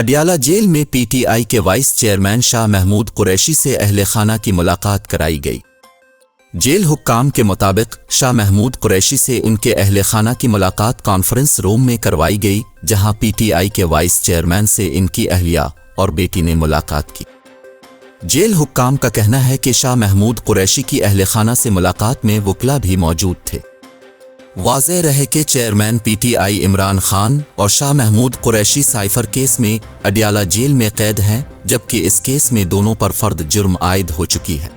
Adiala jail में PTI के vice chairman Shah Mahmood Qureshi से अहले खाना की मुलाकात कराई गई। जेल हुक्काम के मुताबिक शाह महमूद कुरैशी से उनके अहले खाना की मुलाकात कॉन्फ्रेंस रूम में करवाई गई, जहां पीटीआई के वाइस चेयरमैन से इनकी अहलिया और बेटी ने मुलाकात की। जेल हुक्काम का कहना है कि शाह महमूद कुरैशी की अहले खाना से मुलाकात में वकला भी मौजूद थे। वाज़ेह रहे कि चेयरमैन पीटीआई इमरान खान और शाह महमूद कुरैशी साइफर केस में अडयाला जेल में कैद हैं, जबकि इस केस में दोनों पर फर्द जुर्म आयद हो चुकी है।